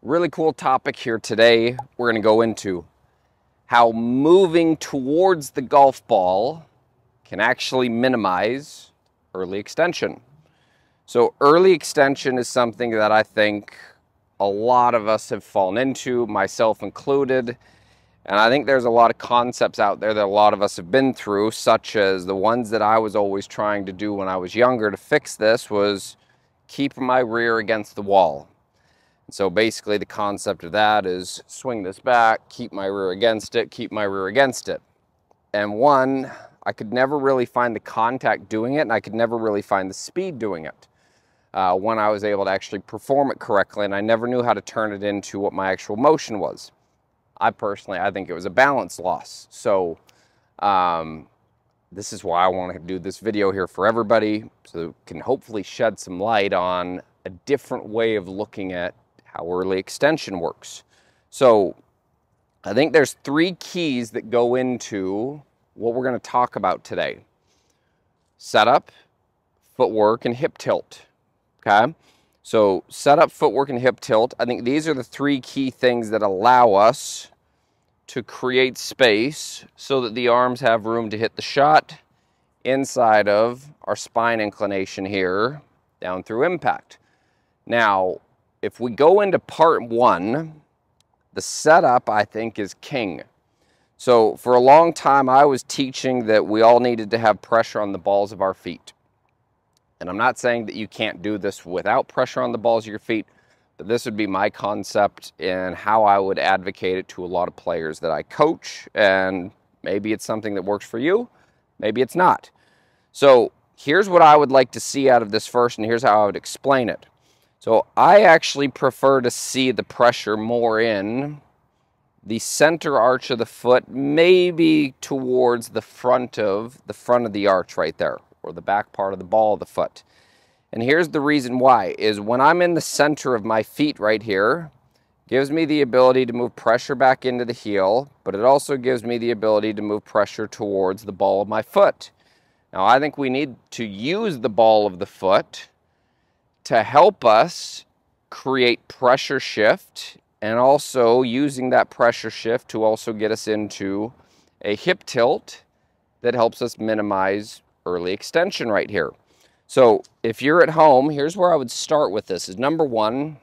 Really cool topic here today. We're going to go into how moving towards the golf ball can actually minimize early extension. So early extension is something that I think a lot of us have fallen into, myself included. And I think there's a lot of concepts out there that a lot of us have been through, such as the ones that I was always trying to do when I was younger to fix this was keep my rear against the wall. So basically the concept of that is swing this back, keep my rear against it, keep my rear against it. And one, I could never really find the contact doing it, and I could never really find the speed doing it when I was able to actually perform it correctly, and I never knew how to turn it into what my actual motion was. I think it was a balance loss. So this is why I want to do this video here for everybody, so it can hopefully shed some light on a different way of looking at how early extension works. So I think there's three keys that go into what we're going to talk about today: setup, footwork, and hip tilt. Okay, so setup, footwork, and hip tilt. I think these are the three key things that allow us to create space so that the arms have room to hit the shot inside of our spine inclination here down through impact. Now, if we go into part one, the setup, I think, is king. So for a long time, I was teaching that we all needed to have pressure on the balls of our feet. And I'm not saying that you can't do this without pressure on the balls of your feet, but this would be my concept and how I would advocate it to a lot of players that I coach. And maybe it's something that works for you, maybe it's not. So here's what I would like to see out of this first, and here's how I would explain it. So I actually prefer to see the pressure more in the center arch of the foot, maybe towards the front of the arch right there, or the back part of the ball of the foot. And here's the reason why, is when I'm in the center of my feet right here, gives me the ability to move pressure back into the heel, but it also gives me the ability to move pressure towards the ball of my foot. Now I think we need to use the ball of the foot to help us create pressure shift, and also using that pressure shift to also get us into a hip tilt that helps us minimize early extension right here. So if you're at home, here's where I would start with this, is number one,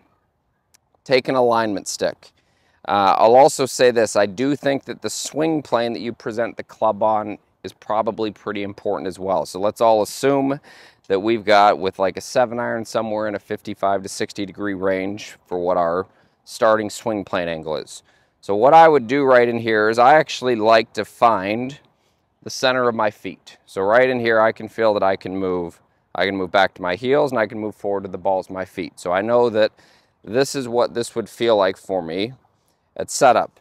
take an alignment stick. I'll also say this, I do think that the swing plane that you present the club on is probably pretty important as well. So let's all assume that we've got with like a 7-iron somewhere in a 55 to 60 degree range for what our starting swing plane angle is. So what I would do right in here is I actually like to find the center of my feet. So right in here I can feel that I can move back to my heels, and I can move forward to the balls of my feet. So I know that this is what this would feel like for me at setup.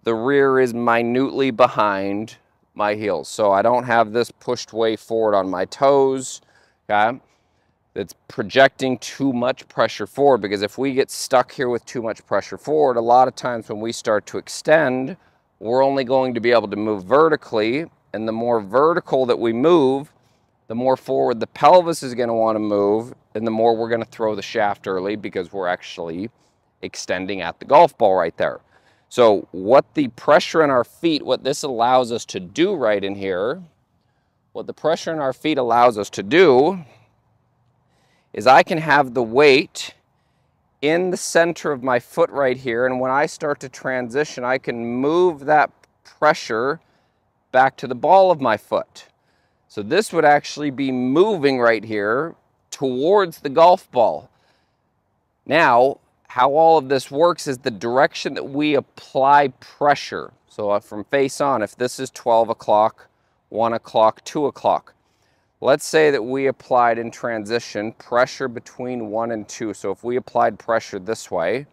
The rear is minutely behind my heels, so I don't have this pushed way forward on my toes. Okay, it's projecting too much pressure forward, because if we get stuck here with too much pressure forward, a lot of times when we start to extend, we're only going to be able to move vertically, and the more vertical that we move, the more forward the pelvis is going to want to move, and the more we're going to throw the shaft early, because we're actually extending at the golf ball right there. So what the pressure in our feet, what this allows us to do right in here, what the pressure in our feet allows us to do is I can have the weight in the center of my foot right here, and when I start to transition, I can move that pressure back to the ball of my foot. So this would actually be moving right here towards the golf ball. Now, how all of this works is the direction that we apply pressure. So from face on, if this is 12 o'clock, 1 o'clock, 2 o'clock. Let's say that we applied in transition pressure between 1 and 2. So if we applied pressure this way,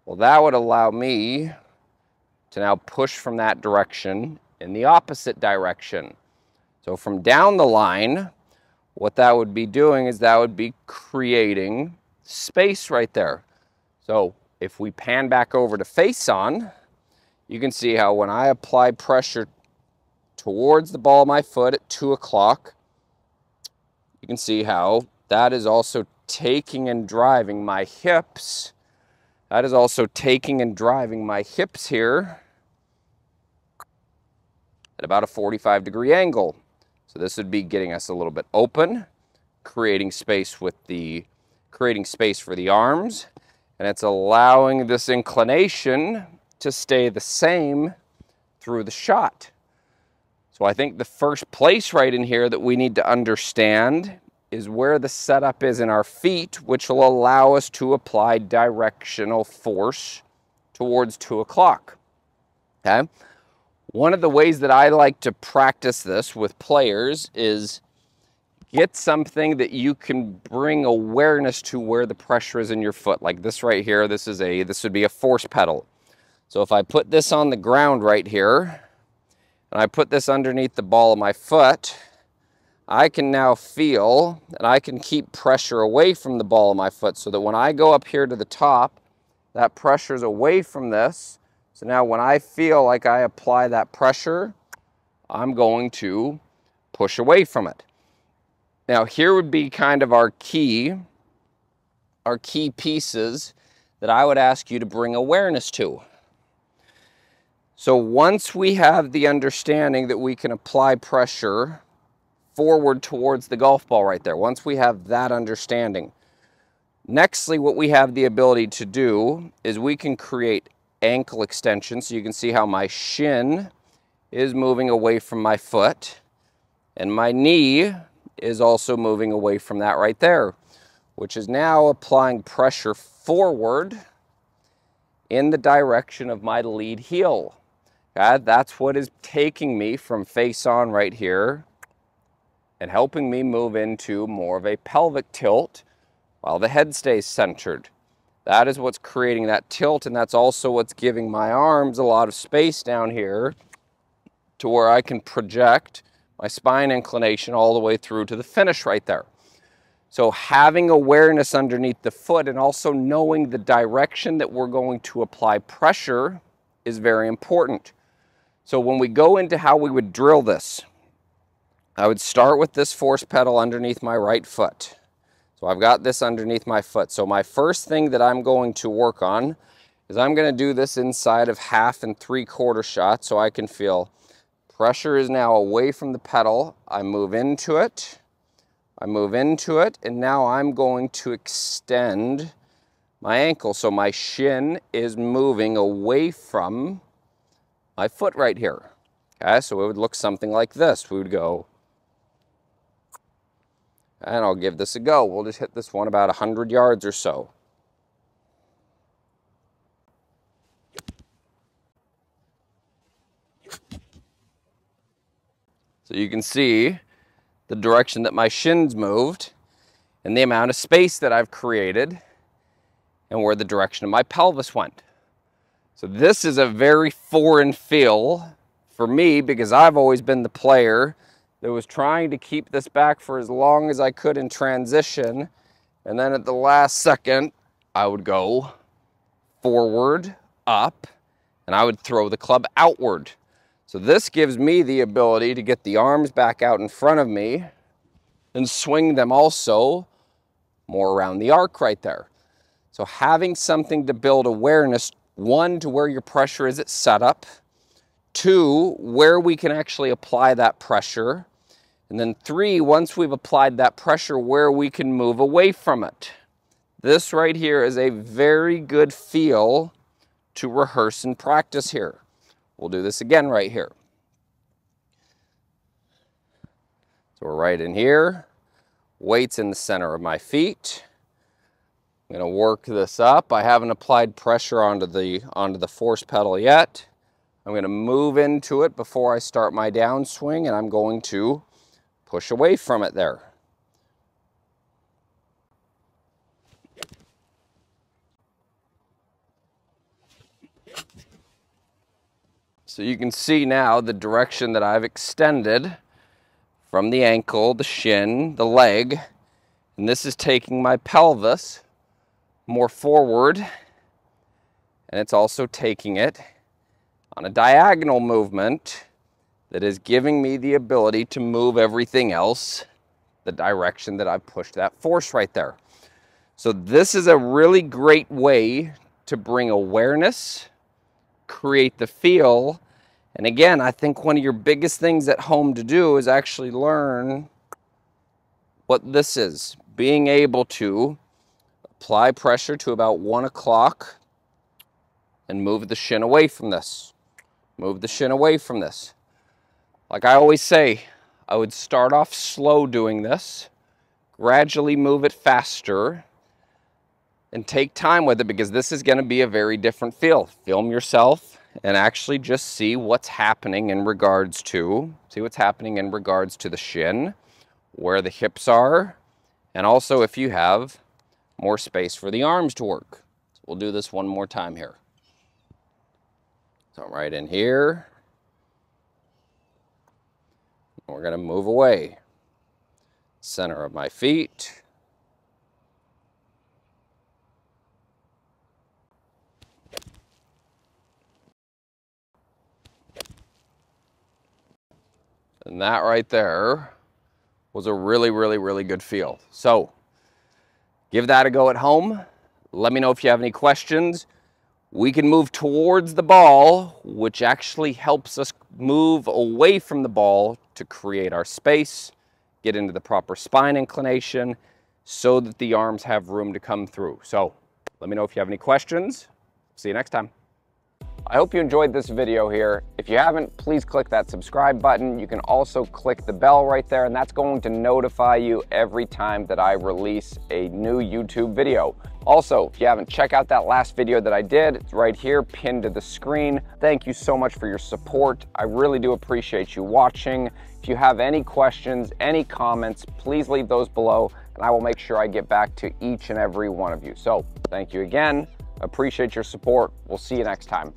well, that would allow me to now push from that direction in the opposite direction. So from down the line, what that would be doing is that would be creating space right there. So if we pan back over to face on, you can see how when I apply pressure towards the ball of my foot at 2 o'clock, you can see how that is also taking and driving my hips That is also taking and driving my hips here at about a 45-degree angle. So this would be getting us a little bit open, creating space for the arms, and it's allowing this inclination to stay the same through the shot. So I think the first place right in here that we need to understand is where the setup is in our feet, which will allow us to apply directional force towards 2 o'clock. Okay? One of the ways that I like to practice this with players is get something that you can bring awareness to where the pressure is in your foot. Like this right here, this would be a force pedal. So if I put this on the ground right here, and I put this underneath the ball of my foot, I can now feel, and I can keep pressure away from the ball of my foot so that when I go up here to the top, that pressure is away from this. So now when I feel like I apply that pressure, I'm going to push away from it. Now here would be kind of our key pieces that I would ask you to bring awareness to. So once we have the understanding that we can apply pressure forward towards the golf ball right there, once we have that understanding, nextly what we have the ability to do is we can create ankle extension. So you can see how my shin is moving away from my foot, and my knee is also moving away from that right there, which is now applying pressure forward in the direction of my lead heel. Okay, that's what is taking me from face on right here and helping me move into more of a pelvic tilt while the head stays centered. That is what's creating that tilt, and that's also what's giving my arms a lot of space down here to where I can project my spine inclination all the way through to the finish right there. So having awareness underneath the foot and also knowing the direction that we're going to apply pressure is very important. So when we go into how we would drill this, I would start with this force pedal underneath my right foot. So I've got this underneath my foot. So my first thing that I'm going to work on is I'm going to do this inside of 1/2 and 3/4 shots so I can feel pressure is now away from the pedal. I move into it, and now I'm going to extend my ankle. So my shin is moving away from my foot right here. Okay, so it would look something like this. We would go, and I'll give this a go. We'll just hit this one about 100 yards or so. So you can see the direction that my shins moved and the amount of space that I've created and where the direction of my pelvis went. So this is a very foreign feel for me because I've always been the player that was trying to keep this back for as long as I could in transition, and then at the last second I would go forward, up, and I would throw the club outward. So this gives me the ability to get the arms back out in front of me and swing them also more around the arc right there. So having something to build awareness, 1, to where your pressure is at setup, 2, where we can actually apply that pressure, and then 3, once we've applied that pressure, where we can move away from it. This right here is a very good feel to rehearse and practice here. We'll do this again right here. So we're right in here, weights in the center of my feet. I'm going to work this up. I haven't applied pressure onto the force pedal yet. I'm going to move into it before I start my downswing, and I'm going to push away from it there. So you can see now the direction that I've extended from the ankle, the shin, the leg, and this is taking my pelvis more forward, and it's also taking it on a diagonal movement that is giving me the ability to move everything else the direction that I've pushed that force right there. So this is a really great way to bring awareness, create the feel. And again, I think one of your biggest things at home to do is actually learn what this is. Being able to apply pressure to about 1 o'clock and move the shin away from this. Move the shin away from this. Like I always say, I would start off slow doing this, gradually move it faster, and take time with it, because this is going to be a very different feel. Film yourself and actually just see what's happening in regards to, the shin, where the hips are, and also if you have more space for the arms to work. So we'll do this one more time here. So right in here. We're going to move away. Center of my feet. And that right there was a really, really, really good feel. So give that a go at home. Let me know if you have any questions. We can move towards the ball, which actually helps us move away from the ball to create our space, get into the proper spine inclination so that the arms have room to come through. So let me know if you have any questions. See you next time. I hope you enjoyed this video here. If you haven't, please click that subscribe button. You can also click the bell right there, and that's going to notify you every time that I release a new YouTube video. Also, if you haven't, check out that last video that I did. It's right here, pinned to the screen. Thank you so much for your support. I really do appreciate you watching. If you have any questions, any comments, please leave those below, and I will make sure I get back to each and every one of you. So, thank you again. Appreciate your support. We'll see you next time.